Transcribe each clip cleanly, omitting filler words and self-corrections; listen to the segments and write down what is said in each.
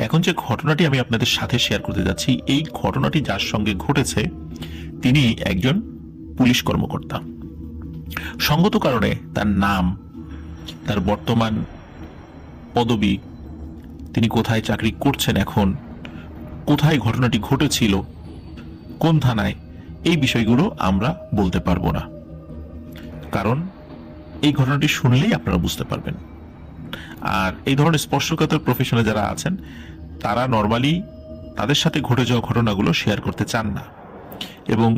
এখন যে ঘটনাটি আমি আপনাদের সাথে শেয়ার করতে যাচ্ছি, এই ঘটনাটি যার সঙ্গে ঘটেছে তিনি একজন পুলিশ কর্মকর্তা। সঙ্গত কারণে তার নাম, তার বর্তমান পদবি, তিনি কোথায় চাকরি করছেন এখন, কোথায় ঘটনাটি ঘটেছিল, কোন থানায়, এই বিষয়গুলো আমরা বলতে পারবো না, কারণ এই ঘটনাটি শুনলেই আপনারা বুঝতে পারবেন। আর এই ধরনের স্পর্শকাতর প্রফেশনে যারা আছেন তারা নর্মালি তাদের সাথে ঘটে যাওয়া ঘটনাগুলো শেয়ার করতে চান না, এবং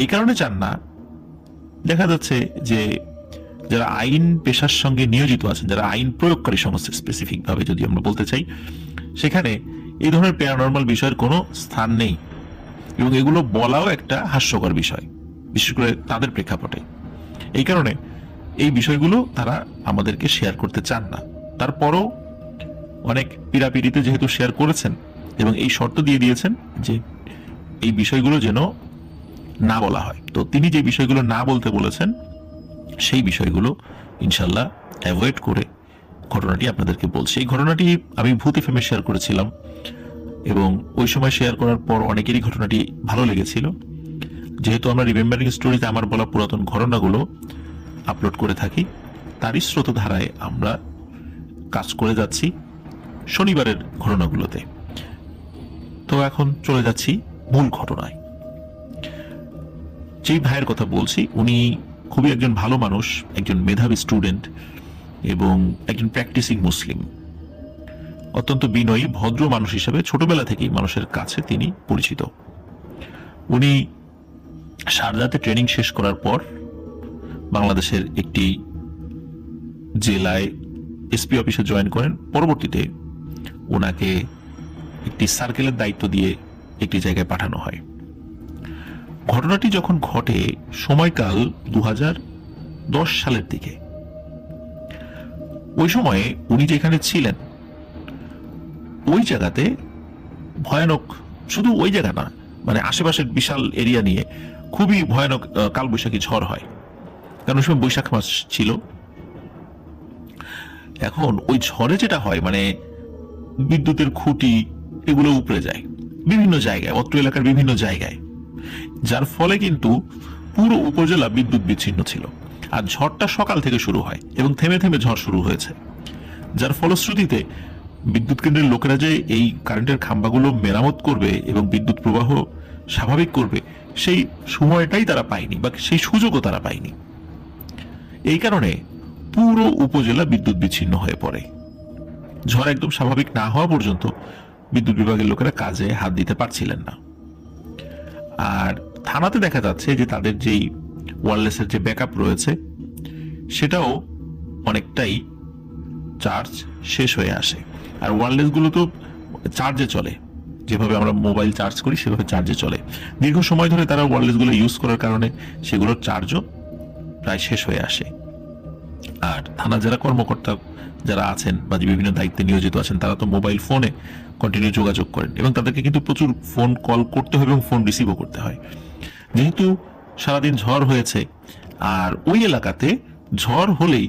এই কারণে চান না, দেখা যাচ্ছে যে যারা আইন পেশার সঙ্গে নিয়োজিত আছেন, যারা আইন প্রয়োগকারী সংস্থা স্পেসিফিক ভাবে যদি আমরা বলতে চাই, সেখানে এই ধরনের প্যারানর্মাল বিষয়ের কোনো স্থান নেই, এবং এগুলো বলাও একটা হাস্যকর বিষয়, বিশেষ করে তাদের প্রেক্ষাপটে। এই কারণে এই বিষয়গুলো তারা আমাদেরকে শেয়ার করতে চান না। তারপরও অনেক পীড়াপিড়িতে যেহেতু শেয়ার করেছেন এবং এই শর্ত দিয়ে দিয়েছেন যে এই বিষয়গুলো যেন না বলা হয়, তো তিনি যে বিষয়গুলো না বলতে বলেছেন সেই বিষয়গুলো ইনশাল্লাহ অ্যাভয়েড করে ঘটনাটি আপনাদেরকে বলছি। এই ঘটনাটি আমি ভূত এফএমে শেয়ার করেছিলাম, এবং ওই সময় শেয়ার করার পর অনেকেরই ঘটনাটি ভালো লেগেছিল। যেহেতু আমরা রিমেম্বারিং স্টোরিতে আমার বলা পুরাতন ঘটনাগুলো আপলোড করে থাকি, তারই স্রোতধারায় আমরা কাজ করে যাচ্ছি শনিবারের ঘটনাগুলোতে। তো এখন চলে যাচ্ছি মূল ঘটনায়। যেই ভাইয়ের কথা বলছি উনি খুবই একজন ভালো মানুষ, একজন মেধাবী স্টুডেন্ট এবং একজন প্র্যাকটিসিং মুসলিম। অত্যন্ত বিনয়ী ভদ্র মানুষ হিসেবে ছোটবেলা থেকেই মানুষের কাছে তিনি পরিচিত। উনি শারজাতে ট্রেনিং শেষ করার পর বাংলাদেশের একটি জেলায় এসপি অফিসে জয়েন করেন। পরবর্তীতে ওনাকে একটি সার্কেলের দায়িত্ব দিয়ে একটি জায়গায় পাঠানো হয়। ঘটনাটি যখন ঘটে সময়কাল 2010 সালের দিকে। ওই সময়ে উনি যেখানে ছিলেন ওই জায়গাতে ভয়ানক, শুধু ওই জায়গা না, মানে আশেপাশের বিশাল এরিয়া নিয়ে খুবই ভয়ানক কালবৈশাখী ঝড় হয়, কারণ ওই সময় বৈশাখ মাস ছিল। এখন ওই ঝড়ে যেটা হয়, মানে বিদ্যুতের খুঁটি এগুলো উপড়ে যায় বিভিন্ন জায়গায়, অত্র এলাকার বিভিন্ন জায়গায়, যার ফলে কিন্তু পুরো উপজেলা বিদ্যুৎ বিচ্ছিন্ন ছিল। আর ঝড়টা সকাল থেকে শুরু হয় এবং থেমে থেমে ঝড় শুরু হয়েছে, যার ফলশ্রুতিতে বিদ্যুৎ কেন্দ্রের লোকেরা যে এই কারেন্টের খাম্বাগুলো মেরামত করবে এবং বিদ্যুৎ প্রবাহ স্বাভাবিক করবে সেই সময়টাই তারা পায়নি, বা সেই সুযোগও তারা পায়নি। এই কারণে পুরো উপজেলা বিদ্যুৎ বিচ্ছিন্ন হয়ে পড়ে। ঝড় একদম স্বাভাবিক না হওয়া পর্যন্ত বিদ্যুৎ বিভাগের লোকেরা কাজে হাত দিতে পারছিলেন না। আর থানাতে দেখা যাচ্ছে যে তাদের যেই ওয়্যারলেসের যে ব্যাকআপ রয়েছে সেটাও অনেকটাই চার্জ শেষ হয়ে আসে। আর ওয়্যারলেস গুলো তো চার্জে চলে, যেভাবে আমরা মোবাইল চার্জ করি সেভাবে চার্জে চলে। দীর্ঘ সময় ধরে তারা ওয়্যারলেস গুলো ইউজ করার কারণে সেগুলোর চার্জও প্রায় শেষ হয়ে আসে। আর থানা যারা কর্মকর্তা যারা আছেন বা বিভিন্ন দায়িত্বে নিয়োজিত আছেন তারা তো মোবাইল ফোনে কন্টিনিউ যোগাযোগ করেন, এবং তাদেরকে কিন্তু প্রচুর ফোন কল করতে হয় এবং ফোন রিসিভও করতে হয়। যেহেতু সারাদিন ঝড় হয়েছে, আর ওই এলাকাতে ঝড় হলেই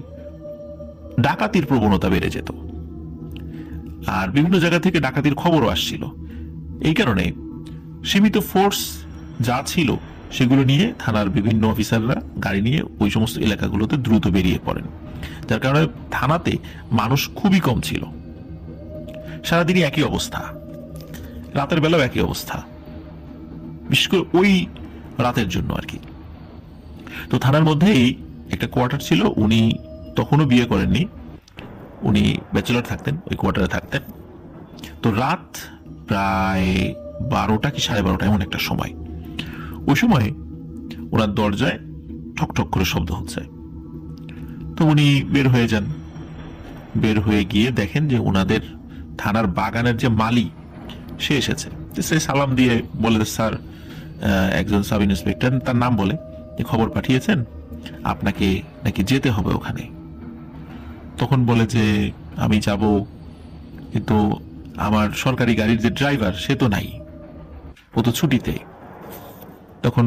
ডাকাতির প্রবণতা বেড়ে যেত, আর বিভিন্ন জায়গা থেকে ডাকাতির খবরও আসছিল। এই কারণে সীমিত ফোর্স যা ছিল সেগুলো নিয়ে থানার বিভিন্ন অফিসাররা গাড়ি নিয়ে ওই সমস্ত এলাকাগুলোতে দ্রুত বেরিয়ে পড়েন, যার কারণে থানাতে মানুষ খুবই কম ছিল। সারাদিনই একই অবস্থা, রাতের বেলাও একই অবস্থা, বিশেষ করে ওই রাতের জন্য আর কি। তো থানার মধ্যেই একটা কোয়ার্টার ছিল, উনি তখনও বিয়ে করেননি, উনি ব্যাচেলর থাকতেন, ওই কোয়ার্টারে থাকতেন। তো রাত প্রায় 12টা কি 12:30 এমন একটা সময়, ওই সময় ওনার দরজায় ঠক ঠক করে শব্দ হচ্ছে। তো উনি বের হয়ে যান, বের হয়ে গিয়ে দেখেন যে ওনাদের থানার বাগানের যে মালি সে এসেছে। সে সালাম দিয়ে বলে, স্যার একজন সাব ইন্সপেক্টর, তার নাম বলে, খবর পাঠিয়েছেন আপনাকে নাকি যেতে হবে ওখানে। তখন বলে যে আমি যাব, কিন্তু আমার সরকারি গাড়ির যে ড্রাইভার সে তো নাই, ও তো ছুটিতে। তখন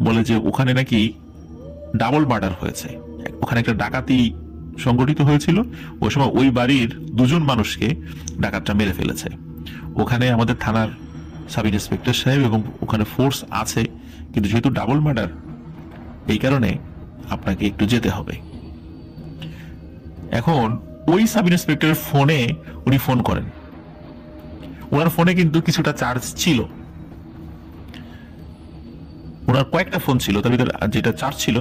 বলে যে ওখানে নাকি ডাবল মার্ডার হয়েছে, ওখানে একটা ডাকাতি সংগঠিত হয়েছিল। ওই সময় ওই বাড়ির 2জন মানুষকে ডাকাতটা মেরে ফেলেছে। ওখানে আমাদের থানার সাব ইন্সপেক্টর সাহেব এবং ওখানে ফোর্স আছে, কিন্তু যেহেতু ডাবল মার্ডার, এই কারণে আপনাকে একটু যেতে হবে। এখন ওই সাব ইন্সপেক্টরের ফোনে উনি ফোন করেন। ওনার ফোনে কিন্তু কিছুটা চার্জ ছিল, ওনার কয়েকটা ফোন ছিল, তার ভিতরে যেটা চার্জ ছিল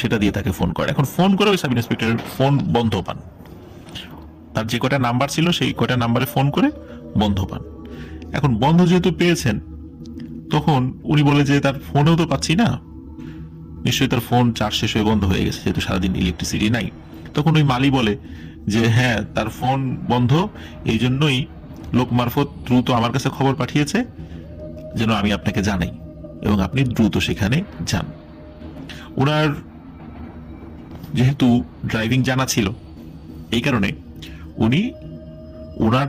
সেটা দিয়ে তাকে ফোন করে। এখন ফোন করে ওই সাব ইন্সপেক্টরের ফোন বন্ধ পান। তার যে কয়টা নাম্বার ছিল সেই কয়টা নাম্বারে ফোন করে বন্ধ পান। এখন বন্ধ যেহেতু পেয়েছেন, তখন উনি বলে যে তার ফোনেও তো পাচ্ছি না, নিশ্চয়ই তার ফোন চার্জ শেষ হয়ে বন্ধ হয়ে গেছে, যেহেতু সারাদিন ইলেকট্রিসিটি নাই। তখন ওই মালি বলে যে হ্যাঁ, তার ফোন বন্ধ, এই জন্যই লোক মারফত দ্রুত আমার কাছে খবর পাঠিয়েছে যেন আমি আপনাকে জানাই এবং আপনি দ্রুত সেখানে যান। ওনার যেহেতু ড্রাইভিং জানা ছিল, এই কারণে উনি ওনার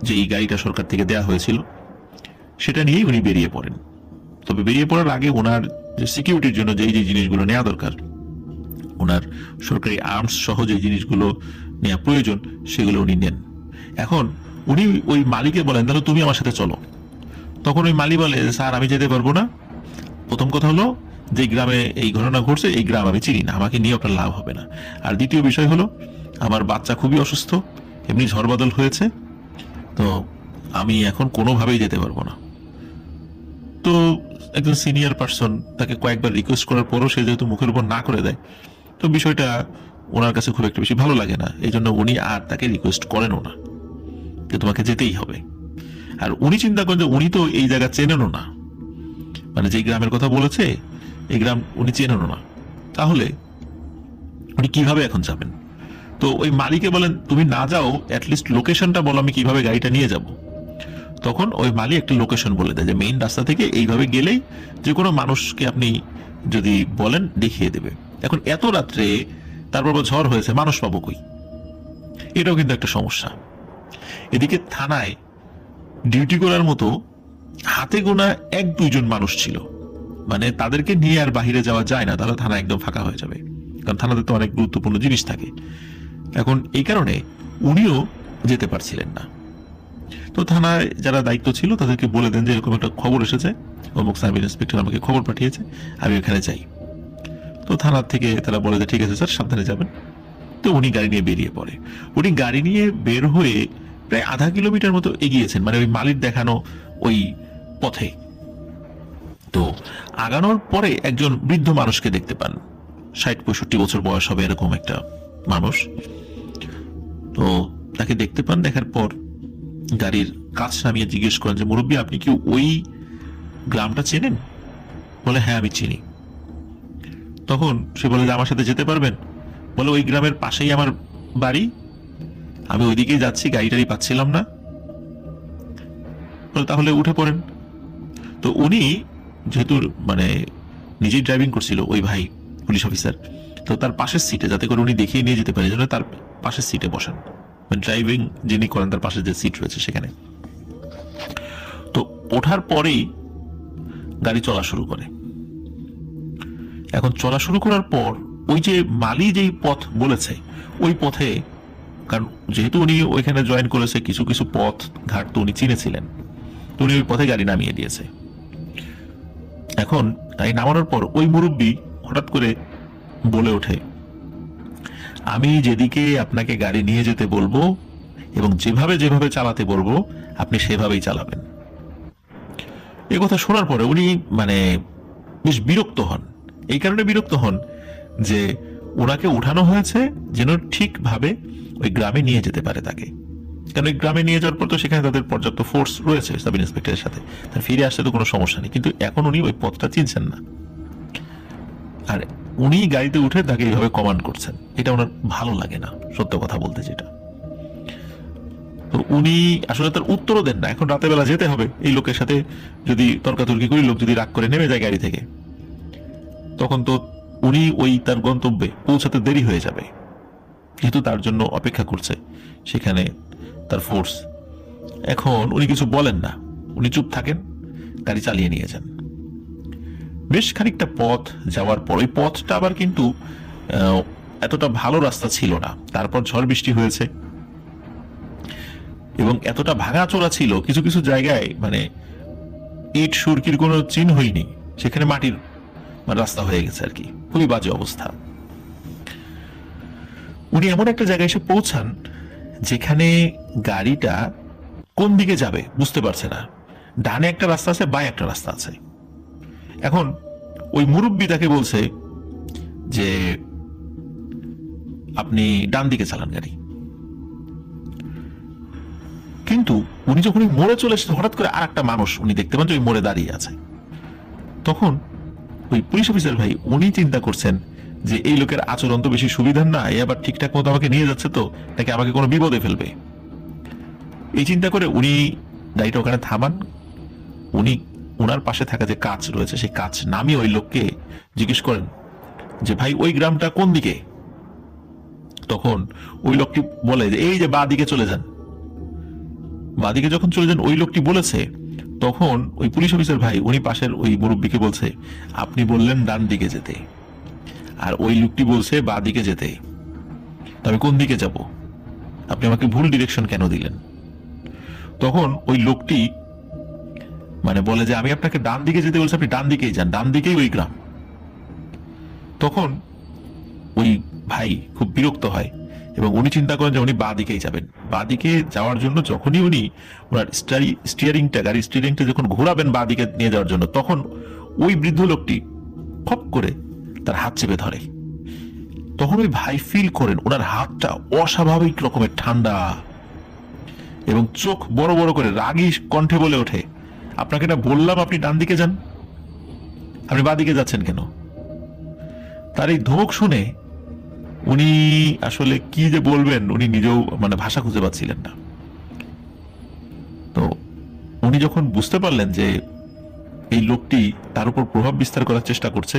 যে এই গাড়িটা সরকার থেকে দেয়া হয়েছিল সেটা নিয়েই উনি বেরিয়ে পড়েন। তবে বেরিয়ে পড়ার আগে ওনার যে সিকিউরিটির জন্য যেই যে জিনিসগুলো নেওয়া দরকার, ওনার সরকারি আর্মস সহ যে জিনিসগুলো নেওয়া প্রয়োজন, সেগুলো উনি নেন। এখন উনি ওই মালিকে বলেন তাহলে তুমি আমার সাথে চলো। তখন ওই মালি বলে স্যার আমি যেতে পারবো না। প্রথম কথা হলো, যে গ্রামে এই ঘটনা ঘটছে এই গ্রাম আমি চিনি না, আমাকে নিয়ে আপনার লাভ হবে না। আর দ্বিতীয় বিষয় হলো, আমার বাচ্চা খুবই অসুস্থ, এমনি ঝড় বাদল হয়েছে, তো আমি এখন কোনোভাবেই যেতে পারবো না। তো একজন সিনিয়র পার্সন তাকে কয়েকবার রিকোয়েস্ট করার পরও সে যেহেতু মুখের উপর না করে দেয়, তো বিষয়টা ওনার কাছে খুব একটা বেশি ভালো লাগে না। এই জন্য উনি আর তাকে রিকোয়েস্ট করেনও না যে তোমাকে যেতেই হবে। আর উনি চিন্তা করেন যে উনি তো এই জায়গা চেনেনও না, মানে যে গ্রামের কথা বলেছে এই গ্রাম উনি চেনেনও না, তাহলে উনি কিভাবে এখন যাবেন? তো ওই মালিকে বলেন তুমি না যাও, অ্যাটলিস্ট লোকেশনটা বলো আমি কিভাবে গাড়িটা নিয়ে যাব। তখন ওই মালি একটা লোকেশন বলে দেয় যে মেইন রাস্তা থেকে এইভাবে গেলেই যে কোনো মানুষকে আপনি যদি বলেন দেখিয়ে দেবে। এখন এত রাত্রে, তারপর ঝড় হয়েছে, মানুষ পাবো কই? এটাও কিন্তু একটা সমস্যা। এদিকে থানায় ডিউটি করার মতো হাতে গোনা 1-2 জন মানুষ ছিল, মানে তাদেরকে নিয়ে আর বাহিরে যাওয়া যায় না, তাহলে থানা একদম ফাঁকা হয়ে যাবে, কারণ থানাতে তো অনেক গুরুত্বপূর্ণ জিনিস থাকে। এখন এই কারণে উনিও যেতে পারছিলেন না। তো থানায় যারা দায়িত্ব ছিল তাদেরকে বলে দেন যে এরকম একটা খবর এসেছে, অমুক সাব ইন্সপেক্টর আমাকে খবর পাঠিয়েছে, আমি ওখানে যাই। তো থানার থেকে তারা বলে যে ঠিক আছে স্যার, সাবধানে যাবেন। তো উনি গাড়ি নিয়ে বেরিয়ে পড়ে। উনি গাড়ি নিয়ে বের হয়ে প্রায় আধা কিলোমিটার মতো এগিয়েছেন, মানে ওই মালির দেখানো ওই পথে। তো আগানোর পরে একজন বৃদ্ধ মানুষকে দেখতে পান, 60-65 বছর বয়স হবে এরকম একটা মানুষ। তো তাকে দেখতে পান, দেখার পর গাড়ির কাছ নামিয়ে জিজ্ঞেস করেন যে মুরব্বী আপনি কি ওই গ্রামটা চেনেন? বলে হ্যাঁ আমি চিনি। তখন সে বলে যে আমার সাথে যেতে পারবেন? বলে ওই গ্রামের পাশেই আমার বাড়ি, আমি ওইদিকেই যাচ্ছি, গাড়িটারই পাচ্ছিলাম না। বলে তাহলে উঠে পড়েন। তো উনি যেহেতু মানে নিজেই ড্রাইভিং করছিল ওই ভাই পুলিশ অফিসার, তো তার পাশের সিটে, যাতে করে উনি দেখিয়ে নিয়ে যেতে পারে, জন্য তার পাশের সিটে বসান, মানে ড্রাইভিং যিনি করেন তার পাশে যে সিট রয়েছে সেখানে। তো ওঠার পরেই গাড়ি চলা শুরু করে। এখন চলা শুরু করার পর ওই যে মালি যেই পথ বলেছে ওই পথে, কারণ যেহেতু উনি ওইখানে জয়েন করেছে, কিছু কিছু পথ ঘাট তো উনি চিনেছিলেন, তো উনি ওই পথে গাড়ি নামিয়ে দিয়েছে। এখন গাড়ি নামানোর পর ওই মুরব্বী হঠাৎ করে বলে ওঠে, আমি যেদিকে আপনাকে গাড়ি নিয়ে যেতে বলবো এবং যেভাবে যেভাবে চালাতে বলবো আপনি সেভাবেই চালাবেন। এই কথা শোনার পরে উনি মানে বেশ বিরক্ত হন। এই কারণে বিরক্ত হন যে ওনাকে উঠানো হয়েছে যেন ঠিকভাবে ওই গ্রামে নিয়ে যেতে পারে তাকে, কারণ ওই গ্রামে নিয়ে যাওয়ার পর তো সেখানে তাদের পর্যাপ্ত ফোর্স রয়েছে সাব ইন্সপেক্টরের সাথে, তার ফিরে আসতে তো কোনো সমস্যা নেই। কিন্তু এখন উনি ওই পথটা চিনছেন না, আর উনি গাড়িতে উঠে তাকে এইভাবে কমান্ড করছেন, এটা ওনার ভালো লাগে না, সত্য কথা বলতে যেটা। তো উনি আসলে তার উত্তরও দেন না। এখন রাতের বেলা যেতে হবে, এই লোকের সাথে যদি তর্কাতর্কি করি, লোক যদি রাগ করে নেমে যায় গাড়ি থেকে, তখন তো উনি ওই তার গন্তব্যে পৌঁছাতে দেরি হয়ে যাবে, যেহেতু তার জন্য অপেক্ষা করছে সেখানে তার ফোর্স। এখন উনি কিছু বলেন না, উনি চুপ থাকেন, গাড়ি চালিয়ে নিয়ে যান। বেশ খানিকটা পথ যাওয়ার পর ওই পথটা আবার কিন্তু এতটা ভালো রাস্তা ছিল না, তারপর ঝড় বৃষ্টি হয়েছে এবং এতটা ভাঙাচোরা ছিল, কিছু কিছু জায়গায় মানে ইট সুরকির কোনো চিহ্নই নেই, সেখানে মাটির রাস্তা হয়ে গেছে আর কি, খুবই বাজে অবস্থা। উনি এমন একটা জায়গায় এসে পৌঁছান যেখানে গাড়িটা কোন দিকে যাবে বুঝতে পারছে না, ডানে একটা রাস্তা আছে, বাঁয়ে একটা রাস্তা আছে। এখন ওই মুরব্বি তাকে বলছে যে আপনি ডান দিকে চালান গাড়ি। কিন্তু উনি যখন মোড়ে চলে এসেছে, হঠাৎ করে আর একটা মানুষ উনি দেখতে পান যে ওই মোড়ে দাঁড়িয়ে আছে। তখন ওই পুলিশ অফিসার ভাই উনি চিন্তা করছেন যে এই লোকের আচরণ তো বেশি সুবিধার না, এ আবার ঠিকঠাক মতো আমাকে নিয়ে যাচ্ছে তো, নাকি আমাকে কোনো বিপদে ফেলবে। এই চিন্তা করে উনি গাড়িটা ওখানে থামান। উনি ওনার পাশে থাকা যে কাজ রয়েছে সেই কাজ নামিয়ে ওই লোককে জিজ্ঞেস করেন যে ভাই ওই গ্রামটা কোন দিকে। তখন ওই লোকটি বলে যে এই যে বাঁ দিকে চলে যান। বাঁ দিকে যখন চলে যান ওই লোকটি বলেছে, তখন ওই পুলিশ অফিসার ভাই উনি পাশের ওই মুরব্বীকে বলছে আপনি বললেন ডান দিকে যেতে, আর ওই লোকটি বলছে বাঁ দিকে যেতে, তো আমি কোন দিকে যাব? আপনি আমাকে ভুল ডিরেকশন কেন দিলেন? তখন ওই লোকটি মানে বলে যে আমি আপনাকে ডান দিকে যেতে বলছি, আপনি ডান দিকেই যান, ডান দিকেই ওই গ্রাম। তখন ওই ভাই খুব বিরক্ত হয় এবং উনি চিন্তা করেন যে উনি বাঁ দিকেই যাবেন। বাঁ দিকে যাওয়ার জন্য যখনই উনি ওনার গাড়ির স্টিয়ারিংটা যখন ঘোরাবেন বাঁ দিকে নিয়ে যাওয়ার জন্য, তখন ওই বৃদ্ধ লোকটি খপ করে তার হাত চেপে ধরে। তখন ওই ভাই ফিল করেন ওনার হাতটা অস্বাভাবিক রকমের ঠান্ডা এবং চোখ বড় বড় করে রাগী কণ্ঠে বলে ওঠে, আপনাকে না বললাম আপনি ডান দিকে যান, আপনি বাঁ দিকে যাচ্ছেন কেন? তার এই ধমক শুনে উনি আসলে কি যে বলবেন উনি নিজেও মানে ভাষা খুঁজে পাচ্ছিলেন না। তো উনি যখন বুঝতে পারলেন যে এই লোকটি তার উপর প্রভাব বিস্তার করার চেষ্টা করছে,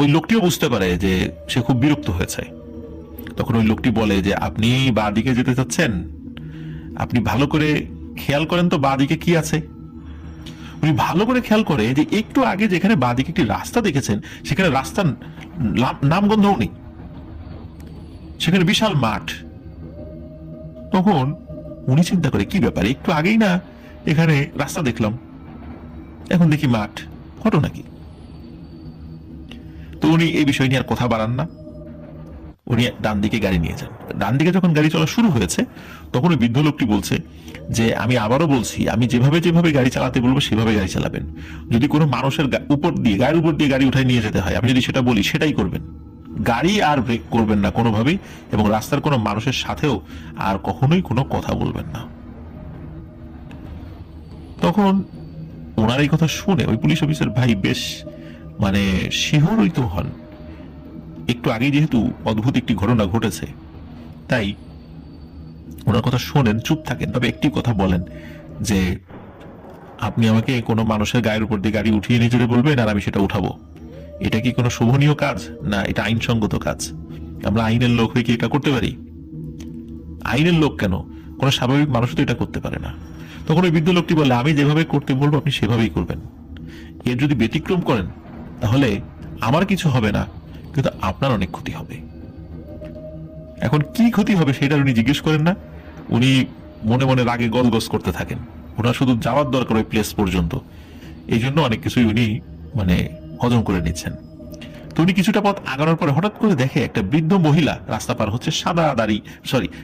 ওই লোকটিও বুঝতে পারে যে সে খুব বিরক্ত হয়েছে। তখন ওই লোকটি বলে যে আপনি বাঁ দিকে যেতে চাচ্ছেন, আপনি ভালো করে খেয়াল করেন তো বাঁ দিকে কি আছে। উনি ভালো করে খেয়াল করে যে একটু আগে যেখানে বাঁ দিকে একটি রাস্তা দেখেছেন সেখানে রাস্তার নামগন্ধও নেই, সেখানে বিশাল মাঠ। তখন উনি চিন্তা করে কি ব্যাপার, একটু আগেই না এখানে রাস্তা দেখলাম, এখন দেখি মাঠ, ঘটনা কি? তো উনি এই বিষয় নিয়ে আর কথা বাড়ান না, উনি ডান দিকে গাড়ি নিয়ে যান। ডান দিকে যখন গাড়ি চলা শুরু হয়েছে তখন ওই বৃদ্ধ লোকটি বলছে যে আমি আবারও বলছি, আমি যেভাবে যেভাবে গাড়ি চালাতে বলবো সেভাবে গাড়ি চালাবেন। যদি কোনো মানুষের উপর দিয়ে গাড়ির উপর দিয়ে গাড়ি উঠায় নিয়ে যেতে হয়, আমি যদি সেটা বলি সেটাই করবেন, গাড়ি আর ব্রেক করবেন না কোনোভাবেই, এবং রাস্তার কোনো মানুষের সাথেও আর কখনোই কোনো কথা বলবেন না। তখন ওনার এই কথা শুনে ওই পুলিশ অফিসার ভাই বেশ মানে শিহরিত হন। একটু আগে যেহেতু অদ্ভুত একটি ঘটনা ঘটেছে, তাই ওনার কথা শোনেন, চুপ থাকেন, তবে একটি কথা বলেন যে আপনি আমাকে কোনো মানুষের গায়ের উপর দিয়ে গাড়ি উঠিয়ে নিয়ে যেতে বলবেন আর আমি সেটা উঠাবো, এটা কি কোনো শোভনীয় কাজ? না, এটা আইনসঙ্গত কাজ। আমরা আইনের লোক হয়ে কি এটা করতে পারি? আইনের লোক কেন, কোনো স্বাভাবিক মানুষ তো এটা করতে পারে না। তখন ওই বৃদ্ধ লোকটি বলে আমি যেভাবে করতে বলবো আপনি সেভাবেই করবেন, এর যদি ব্যতিক্রম করেন তাহলে আমার কিছু হবে না, কিন্তু আপনার অনেক ক্ষতি হবে। এখন কি ক্ষতি হবে সেটা উনি জিজ্ঞেস করেন না, উনি মনে মনে রাগে গজগজ করতে থাকেন। ওনার শুধু যাওয়ার দরকার ওই প্লেস পর্যন্ত, এই জন্য অনেক কিছুই উনি মানে হজম করে নিচ্ছেন। তো উনি কিছুটা পথ আগানোর পরে হঠাৎ করে দেখে একটা বৃদ্ধ মহিলা রাস্তা পার হচ্ছে,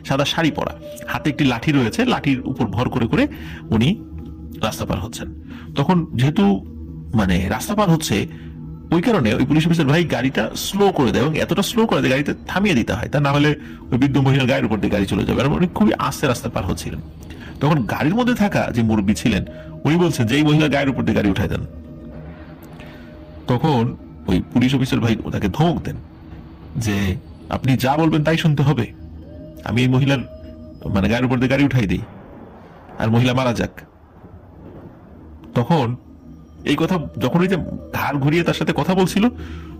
সাদা শাড়ি পরা, হাতে একটি লাঠি রয়েছে, লাঠির উপর ভর করে করে উনি রাস্তা পার হচ্ছেন। তখন যেহেতু মানে রাস্তা পার হচ্ছে, ওই কারণে ওই পুলিশ অফিসার ভাই গাড়িটা স্লো করে দেয় এবং এতটা স্লো করে দেয় গাড়িতে থামিয়ে দিতে হয়, তা না হলে ওই বৃদ্ধ মহিলার গায়ের উপর দিয়ে গাড়ি চলে যাবে। আর উনি খুবই আস্তে রাস্তা পার হচ্ছিলেন। তখন গাড়ির মধ্যে থাকা যে মুরব্বী ছিলেন উনি বলছেন যে এই মহিলার গায়ের উপর দিয়ে গাড়ি উঠাই দেন। তখন ওই পুলিশ অফিসার ভাই তাকে ধমক দেন যে আপনি যা বলবেন তাই শুনতে হবে, আমি এই মহিলার মানে গায়ের উপর দিয়ে গাড়ি উঠাই দিই আর মহিলা মারা যাক। তখন এই কথা যখন ওই যে ঘাড় ঘুরিয়ে তার সাথে কথা বলছিল,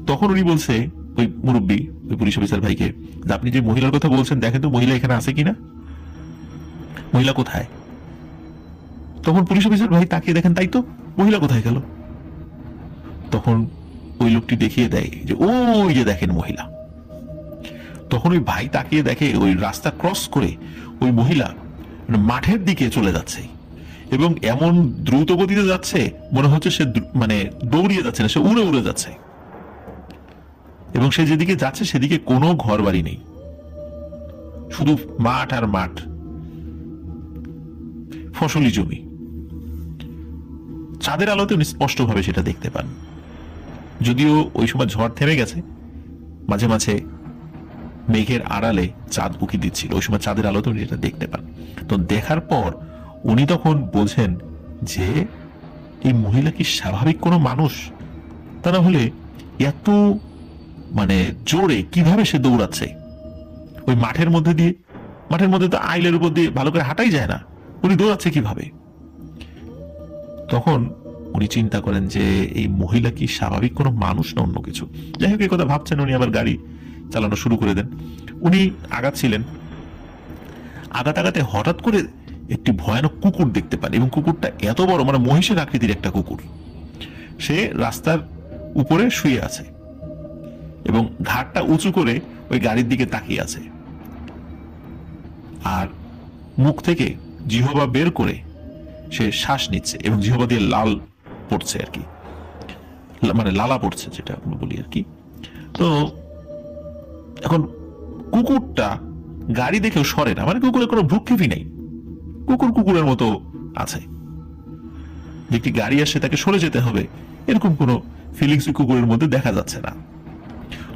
তখন উনি বলছে ওই মুরব্বী ওই পুলিশ অফিসার ভাইকে যে আপনি যে মহিলার কথা বলছেন দেখেন তো মহিলা এখানে আছে কিনা, মহিলা কোথায়? তখন পুলিশ অফিসার ভাই তাকিয়ে দেখেন, তাই তো, মহিলা কোথায় গেল? তখন ওই লোকটি দেখিয়ে দেয় যে ওই যে দেখেন মহিলা। তখন ওই ভাই তাকিয়ে দেখে ওই রাস্তা ক্রস করে ওই মহিলা মাঠের দিকে চলে যাচ্ছে, এবং এমন দ্রুত গতিতে যাচ্ছে মনে হচ্ছে সে মানে দৌড়িয়ে যাচ্ছে না, সে উড়ে উড়ে যাচ্ছে। এবং সে যেদিকে যাচ্ছে সেদিকে কোনো ঘর বাড়ি নেই, শুধু মাঠ আর মাঠ, ফসলি জমি। চাঁদের আলোতে উনি স্পষ্ট ভাবে সেটা দেখতে পান, যদিও ওই সময় ঝড় থেমে গেছে, মাঝে মাঝে মেঘের আড়ালে চাঁদ উকি দিচ্ছিল, ওই সময় চাঁদের আলোতে উনি এটা দেখতে পান। তো দেখার পর উনি তখন বোঝেন যে এই মহিলা কি স্বাভাবিক কোনো মানুষ? তা না হলে এত মানে জোরে কিভাবে সে দৌড়াচ্ছে ওই মাঠের মধ্যে দিয়ে? মাঠের মধ্যে তো আইলের উপর দিয়ে ভালো করে হাঁটাই যায় না, উনি দৌড়াচ্ছে কিভাবে? তখন উনি চিন্তা করেন যে এই মহিলা কি স্বাভাবিক কোনো মানুষ না অন্য কিছু। যাই হোক, এই কথা ভাবছেন, উনি আবার গাড়ি চালানো শুরু করে দেন। উনি আগাচ্ছিলেন, আগাতে হঠাৎ করে একটি ভয়ানক কুকুর দেখতে পান, এবং কুকুরটা এত বড়, মানে মহিষের আকৃতির একটা কুকুর। সে রাস্তার উপরে শুয়ে আছে এবং ঘাটটা উঁচু করে ওই গাড়ির দিকে তাকিয়ে আছে, আর মুখ থেকে জিহবা বের করে সে শ্বাস নিচ্ছে এবং জিহবা দিয়ে লাল পড়ছে আর কি, মানে লালা পড়ছে যেটা আমরা বলি আর কি। তো এখন কুকুরটা গাড়ি দেখেও সরে না, মানে কুকুরের কোনো ভ্রুক্ষেপই নেই, কুকুর কুকুরের মতো আছে। যে একটি গাড়ি আসে তাকে সরে যেতে হবে এরকম কোনো ফিলিংস কুকুরের মধ্যে দেখা যাচ্ছে না।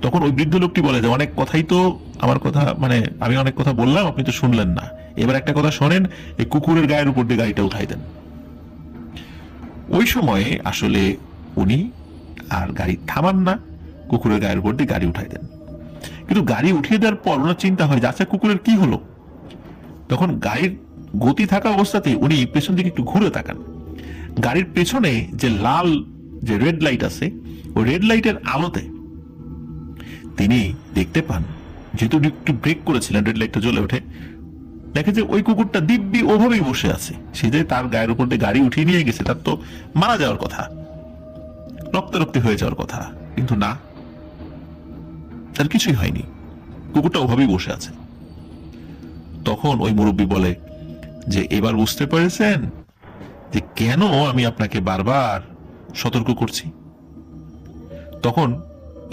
তখন ওই বৃদ্ধ লোকটি বলে যে অনেক কথাই তো আমার কথা, মানে আমি অনেক কথা বললাম, আপনি তো শুনলেন না, এবার একটা কথা শোনেন, এই কুকুরের গায়ের উপর দিয়ে গাড়িটা উঠাই দেন। ওই সময়ে আসলে উনি আর গাড়ি থামান না, কুকুরের গায়ের উপর দিয়ে গাড়ি উঠাই দেন। কিন্তু গাড়ি উঠিয়ে দেওয়ার পর ওনার চিন্তা হয় যে আচ্ছা কুকুরের কি হলো। তখন গাড়ির গতি থাকা অবস্থাতেই উনি পেছন দিকে একটু ঘুরে তাকান। গাড়ির পেছনে যে লাল যে রেড লাইট আছে, ওই রেড লাইটের আলোতে তিনি দেখতে পান, যেহেতু একটু ব্রেক করেছিলেন, রেড লাইটটা জ্বলে ওঠে, দেখে যে ওই কুকুরটা দিব্যি ওভাবেই বসে আছে। সে যে তার গায়ের উপর দিয়ে গাড়ি উঠিয়ে নিয়ে গেছে, তার তো মারা যাওয়ার কথা, রক্তারক্তি হয়ে যাওয়ার কথা, কিন্তু না, তার কিছুই হয়নি, কুকুরটা ওভাবেই বসে আছে। তখন ওই মুরব্বী বলে যে এবার বুঝতে পেরেছেন যে কেন আমি আপনাকে বারবার সতর্ক করছি? তখন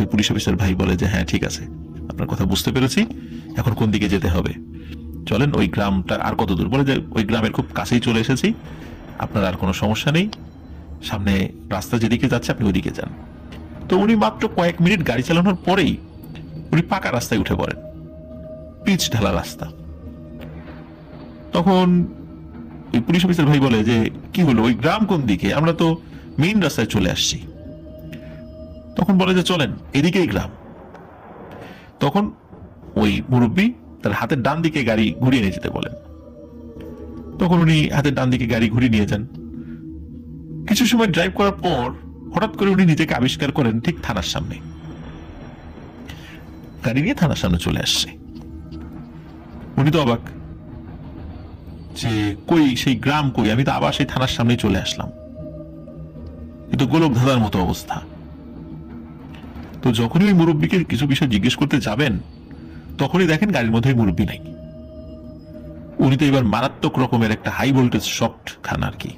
ওই পুলিশ অফিসার ভাই বলে যে হ্যাঁ ঠিক আছে, আপনার কথা বুঝতে পেরেছি, এখন কোন দিকে যেতে হবে, চলেন, ওই গ্রামটা আর কত দূর? বলে যে ওই গ্রামের খুব কাছেই চলে এসেছি, আপনার আর কোনো সমস্যা নেই, সামনে রাস্তা যেদিকে যাচ্ছে আপনি ওইদিকে যান। তো উনি মাত্র কয়েক মিনিট গাড়ি চালানোর পরেই উনি পাকা রাস্তায় উঠে পড়েন, পিচ ঢালা রাস্তা। তখন ওই পুলিশ অফিসার ভাই বলে যে কি হলো, ওই গ্রাম কোন দিকে? আমরা তো মেইন রাস্তায় চলে আসছি। তখন বলে যে চলেন, এদিকেই গ্রাম। তখন ওই মুরব্বী তার হাতের ডান দিকে গাড়ি ঘুরিয়ে নিয়ে যেতে বলেন। তখন উনি হাতের ডান দিকে গাড়ি ঘুরিয়ে নিয়ে যান। কিছু সময় ড্রাইভ করার পর হঠাৎ করে উনি নিজেকে আবিষ্কার করেন ঠিক থানার সামনে, গাড়ি নিয়ে থানার সামনে চলে আসছে। উনি তো অবাক যে কই সেই গ্রাম কই, আমি তো আবার সেই থানার সামনে চলে আসলাম, কিন্তু গোলক ধাঁধার মতো অবস্থা। তো যখনই ওই মুরব্বীকে কিছু বিষয় জিজ্ঞেস করতে যাবেন, তখনই দেখেন গাড়ির মধ্যে মুরব্বী নাই। উনি তো এবার মারাত্মক রকমের একটা হাই ভোল্টেজ শক খান আর কি,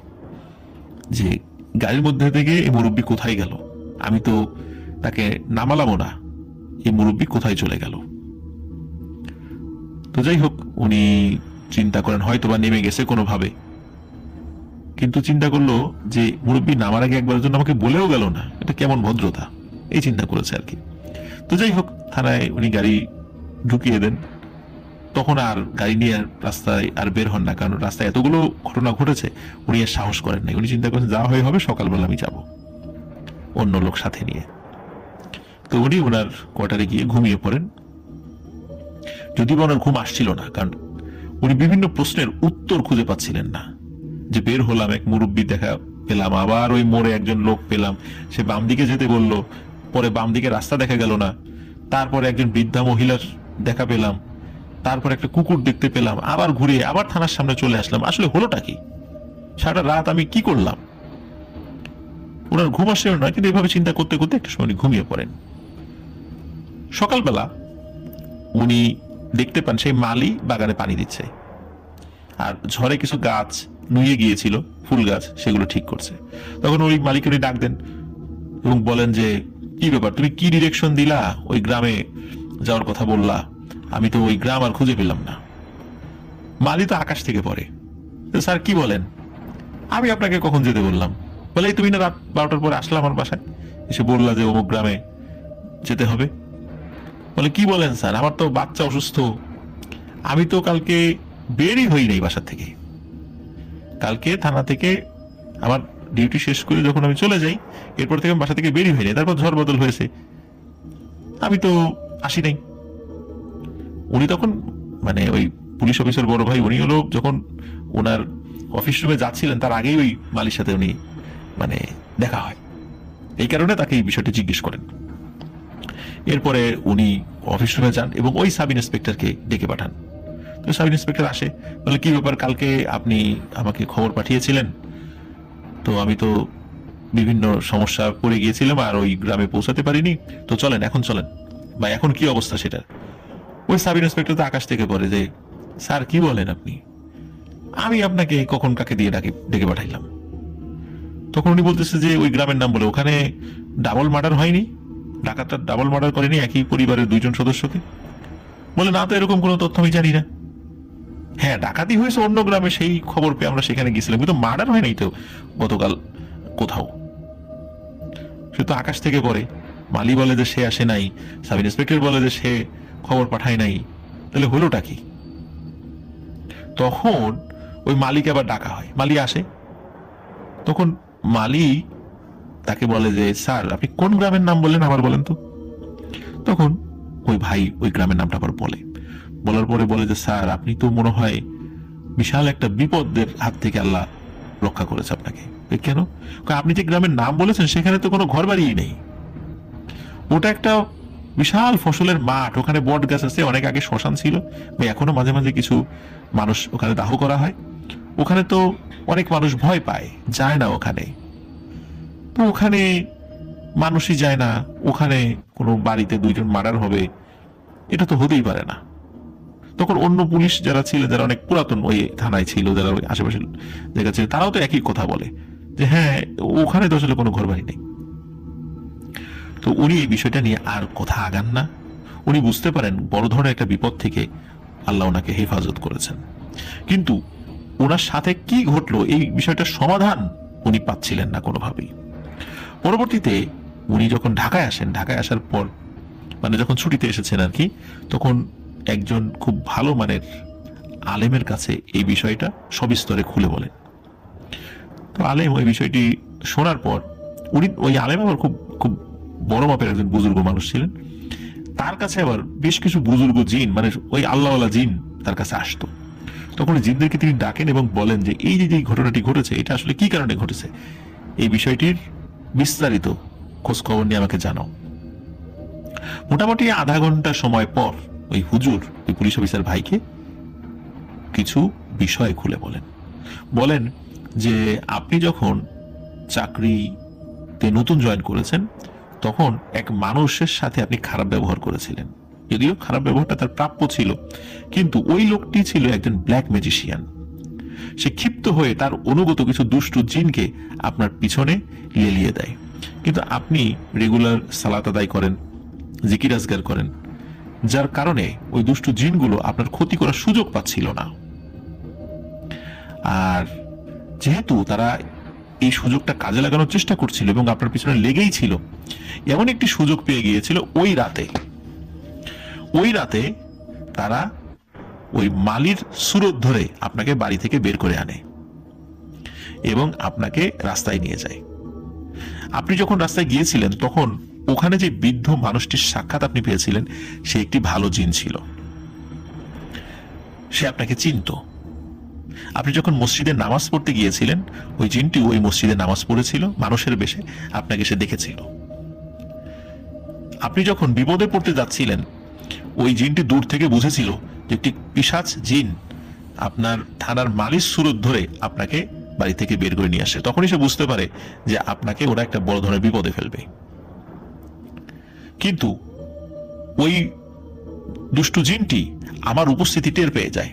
যে গাড়ির মধ্যে থেকে এই মুরব্বী কোথায় গেল, আমি তো তাকে নামালামও না, এই মুরব্বী কোথায় চলে গেল। তো যাই হোক, উনি চিন্তা করেন হয়তো বা নেমে গেছে কোনোভাবে, কিন্তু চিন্তা করলো যে মুরব্বী নামার আগে একবারের জন্য আমাকে বলেও গেল না, এটা কেমন ভদ্রতা, এই চিন্তা করেছে আর কি। তো যাই হোক, থানায় উনি গাড়ি ঢুকিয়ে দেন। তখন আর গাড়ি নিয়ে রাস্তায় আর বের হন না, কারণ রাস্তায় এতগুলো ঘটনা ঘটেছে, উনি আর সাহস করেন নাই। উনি চিন্তা করেন যা হয়ে হবে, সকালবেলা আমি যাব অন্য লোক সাথে নিয়ে। তো উনি ওনার কোয়ার্টারে গিয়ে ঘুমিয়ে পড়েন। যদিও ওনার ঘুম আসছিল না, কারণ উনি বিভিন্ন প্রশ্নের উত্তর খুঁজে পাচ্ছিলেন না। যে বের হলাম, এক মুরব্বী দেখা পেলাম, আবার ওই মোড়ে একজন লোক পেলাম, সে বাম দিকে যেতে বললো, পরে বাম দিকে রাস্তা দেখা গেল না, তারপরে একজন বৃদ্ধা মহিলার দেখা পেলাম, তারপর একটা কুকুর দেখতে পেলাম, আবার ঘুরে আবার থানার সামনে চলে আসলাম, আসলে হলোটা কি, সারা রাত আমি কি করলাম? ওনার ঘুম আসেও না, কিন্তু এভাবে চিন্তা করতে করতে একটা সময় ঘুমিয়ে পড়েন। সকালবেলা উনি দেখতে পান সেই মালি বাগানে পানি দিচ্ছে, আর ঝড়ে কিছু গাছ নুয়ে গিয়েছিল, ফুল গাছ, সেগুলো ঠিক করছে। তখন ওই মালিক উনি ডাক দেন এবং বলেন যে, কি ব্যাপার, তুমি কি ডিরেকশন দিলা, ওই গ্রামে যাওয়ার কথা বললা, আমি তো ওই গ্রাম আর খুঁজে পেলাম না। মালি তো আকাশ থেকে পড়ে, স্যার কি বলেন, আমি আপনাকে কখন যেতে বললাম? বলে, এই তুমি না রাত 12টার পরে আসলাম আমার বাসায়, এসে বললা যে অমুক গ্রামে যেতে হবে। বলে, কি বলেন স্যার, আমার তো বাচ্চা অসুস্থ, আমি তো কালকে বেরই হই নাই বাসা থেকে। কালকে থানা থেকে আমার ডিউটি শেষ করে যখন আমি চলে যাই, এরপর থেকে আমি বাসা থেকে বেরই হই নাই, তারপর ঝড় বদল হয়েছে, আমি তো আসি নাই। উনি তখন মানে ওই পুলিশ অফিসার বড় ভাই, উনি হলো যখন ওনার অফিস রুমে যাচ্ছিলেন তার আগেই ওই মালির সাথে উনি মানে দেখা হয়, এই কারণে তাকে এই বিষয়টি জিজ্ঞেস করেন। এরপরে উনি অফিস রুমে যান এবং ওই সাব ইন্সপেক্টরকে ডেকে পাঠান। তো সাব ইন্সপেক্টর আসে, বলে, কি ব্যাপার, কালকে আপনি আমাকে খবর পাঠিয়েছিলেন, তো আমি তো বিভিন্ন সমস্যা পড়ে গিয়েছিলাম আর ওই গ্রামে পৌঁছাতে পারিনি, তো চলেন এখন চলেন, বা এখন কি অবস্থা সেটা। ওই সাব ইন্সপেক্টর তো আকাশ থেকে পড়ে যে, স্যার কি বলেন আপনি, আমি আপনাকে কখন কাকে দিয়ে ডেকে পাঠাইলাম? তখন উনি বলতেছে যে ওই গ্রামের নাম বলে, ওখানে ডাবল মার্ডার হয়নি, ডাকাতটা ডাবল মার্ডার করেনি একই পরিবারের 2জন সদস্যকে? বলে, না তো, এরকম কোনো তথ্য আমি জানি না। হ্যাঁ, ডাকাতি হয়েছে অন্য গ্রামে, সেই খবর পেয়ে আমরা সেখানে গেছিলাম, কিন্তু মার্ডার হয় নাই তো গতকাল কোথাও। সে তো আকাশ থেকে পড়ে। মালি বলে যে সে আসে নাই, সাব ইন্সপেক্টর বলে যে সে খবর পাঠায় নাই, তাহলে হলোটা কি? তখন ওই মালিক আবার ডাকা হয়, মালি আসে। তখন মালি তাকে বলে যে, স্যার আপনি কোন গ্রামের নাম বললেন আবার বলেন তো। তখন ওই ভাই ওই গ্রামের নামটা আবার বলে, বলার পরে বলে যে, স্যার আপনি তো মনে হয় বিশাল একটা বিপদের হাত থেকে আল্লাহ রক্ষা করেছে আপনাকে। কেন? আপনি যে গ্রামের নাম বলেছেন সেখানে তো কোনো ঘর বাড়িই নেই, ওটা একটা বিশাল ফসলের মাঠ, ওখানে বট গাছ আছে, অনেক আগে শ্মশান ছিল, এখনো মাঝে মাঝে কিছু মানুষ ওখানে দাহ করা হয়, ওখানে তো অনেক মানুষ ভয় পায়, যায় না ওখানে, তো ওখানে মানুষই যায় না, ওখানে কোনো বাড়িতে 2জন মার্ডার হবে, এটা তো হতেই পারে না। তখন অন্য পুলিশ যারা ছিল, যারা অনেক পুরাতন ওই থানায় ছিল, যারা ওই আশেপাশে জায়গা ছিল, তারাও তো একই কথা বলে যে হ্যাঁ, ওখানে তো আসলে কোনো ঘর বাড়ি নেই। তো উনি এই বিষয়টা নিয়ে আর কথা আগান না। উনি বুঝতে পারেন বড় ধরনের একটা বিপদ থেকে আল্লাহ ওনাকে হেফাজত করেছেন, কিন্তু ওনার সাথে কি ঘটলো এই বিষয়টার সমাধান উনি পাচ্ছিলেন না কোনোভাবেই। পরবর্তীতে উনি যখন ঢাকায় আসেন, ঢাকায় আসার পর মানে যখন ছুটিতে এসেছেন আর কি, তখন একজন খুব ভালো মানের আলেমের কাছে এই বিষয়টা সবিস্তরে খুলে বলেন। তো আলেম ওই বিষয়টি শোনার পর, উনি ওই আলেম আবার খুব খুব বড় মাপের একজন বুজুর্গ মানুষ ছিলেন, তার কাছে আবার বেশ কিছু বুজুর্গ জিন মানে ওই আল্লাহওয়ালা জিন তার কাছে আসতো। তখন জিনদেরকে তিনি ডাকেন এবং বলেন যে এই যে ঘটনাটি ঘটেছে এটা আসলে কি কারণে ঘটেছে, এই বিষয়টির বিস্তারিত খোঁজ খবর নিয়ে আমাকে জানাও। মোটামুটি আধা ঘন্টা সময় পর ওই হুজুর ওই পুলিশ অফিসার ভাইকে কিছু বিষয় খুলে বলেন যে আপনি যখন চাকরিতে নতুন জয়েন করেছেন তখন এক মানুষের সাথে আপনি খারাপ ব্যবহার করেছিলেন, যদিও খারাপ ব্যবহারটা তার প্রাপ্য ছিল, কিন্তু ওই লোকটি ছিল একজন ব্ল্যাক ম্যাজিশিয়ান। সে ক্ষিপ্ত হয়ে তার অনুগত কিছু দুষ্টু জিনকে আপনার পিছনে লেলিয়ে দেয়, কিন্তু আপনি রেগুলার সালাত আদায় করেন, জিকির আজগার করেন, যার কারণে ওই দুষ্টু জিনগুলো আপনার ক্ষতি করার সুযোগ পাচ্ছিল না। আর যেহেতু তারা এই সুযোগটা কাজে লাগানোর চেষ্টা করছিল এবং আপনার পিছনে লেগেই ছিল, এমন একটি সুযোগ পেয়ে গিয়েছিল ওই রাতে তারা ওই মালির সুরত ধরে আপনাকে বাড়ি থেকে বের করে আনে এবং আপনাকে রাস্তায় নিয়ে যায়। আপনি যখন রাস্তায় গিয়েছিলেন তখন ওখানে যে বৃদ্ধ মানুষটির সাক্ষাৎ আপনি পেয়েছিলেন সে একটি ভালো জিন ছিল, সে আপনাকে চিনত। আপনি যখন মসজিদে নামাজ পড়তে গিয়েছিলেন ওই জিনটি ওই মসজিদে নামাজ পড়েছিল মানুষের বেশে, আপনাকে সে দেখেছিল। আপনি যখন বিপদে পড়তে যাচ্ছিলেন ওই জিনটি দূর থেকে বুঝেছিল যে একটি পিশাচ জিন আপনার থানার মালির সুরত ধরে আপনাকে বাড়ি থেকে বের করে নিয়ে আসে। তখনই সে বুঝতে পারে যে আপনাকে ওরা একটা বড় ধরনের বিপদে ফেলবে। কিন্তু ওই দুষ্টু জিনটি আমার উপস্থিতি টের পেয়ে যায়।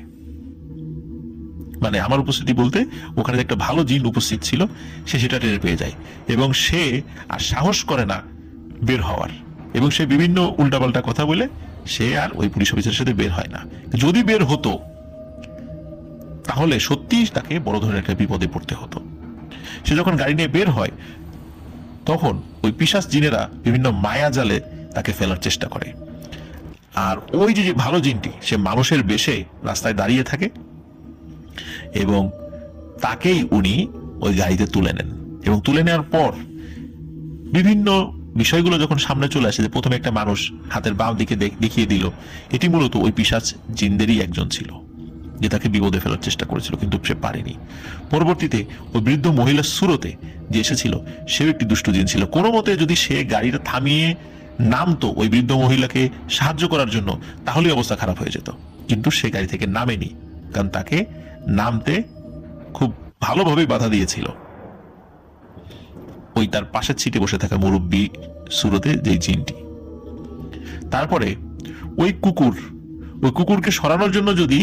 মানে আমার উপস্থিতি বলতে ওখানে একটা ভালো জিন উপস্থিত ছিল, সে সেটা টের পেয়ে যায় এবং সে আর সাহস করে না বের হওয়ার, এবং সে বিভিন্ন উল্টাপাল্টা কথা বলে সে আর ওই পুলিশ অফিসারের সাথে বের হয় না। যদি বের হতো তাহলে সত্যিই তাকে বড় ধরনের একটা বিপদে পড়তে হতো। সে যখন গাড়ি নিয়ে বের হয় তখন ওই পিশাচ জিনেরা বিভিন্ন মায়া জালে তাকে ফেলার চেষ্টা করে। আর ওই যে ভালো জিনটি সে মানুষের বেশে রাস্তায় দাঁড়িয়ে থাকে এবং তাকেই উনি ওই গাড়িতে তুলে নেন। এবং তুলে নেওয়ার পর বিভিন্ন বিষয়গুলো যখন সামনে চলে আসে, যে প্রথমে একটা মানুষ হাতের বাম দিকে দেখিয়ে দিল, এটি মূলত ওই পিশাচ জিনদেরই একজন ছিল যে তাকে বিপদে ফেলার চেষ্টা করেছিল, কিন্তু সে পারেনি। পরবর্তীতে ওই বৃদ্ধ মহিলার সুরতে যে এসেছিল সেও একটি দুষ্ট জিন ছিল। কোনো মতে যদি সে গাড়িটা থামিয়ে নামতো ওই বৃদ্ধ মহিলাকে সাহায্য করার জন্য, তাহলে অবস্থা খারাপ হয়ে যেত। কিন্তু সে গাড়ি থেকে নামেনি, কারণ তাকে নামতে খুব ভালোভাবে বাধা দিয়েছিল ওই তার পাশের সিটে বসে থাকা মুরব্বী সুরতে যে জিনটি। তারপরে ওই কুকুরকে সরানোর জন্য যদি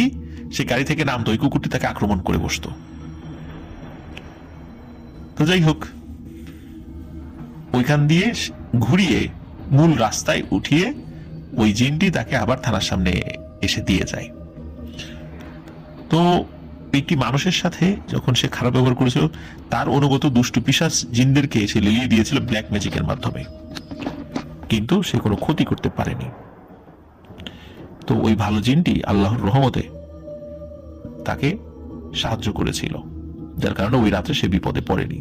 সে গাড়ি থেকে নামতো, ওই কুকুরটি তাকে আক্রমণ করে বসতো। তো যাই হোক, ওইখান দিয়ে ঘুরিয়ে মূল রাস্তায় উঠিয়ে ওই জিনটি তাকে আবার থানার সামনে এসে দিয়ে যায়। তো একটি মানুষের সাথে যখন সে খারাপ ব্যবহার করেছিল, তার অনুগত দুষ্টু পিশাচ জিনদেরকে সে লিলিয়ে দিয়েছিল ব্ল্যাক ম্যাজিকের মাধ্যমে, কিন্তু সে কোনো ক্ষতি করতে পারেনি। তো ওই ভালো জিনটি আল্লাহর রহমতে তাকে সাহায্য করেছিল, যার কারণে ওই রাত্রে সে বিপদে পড়েনি।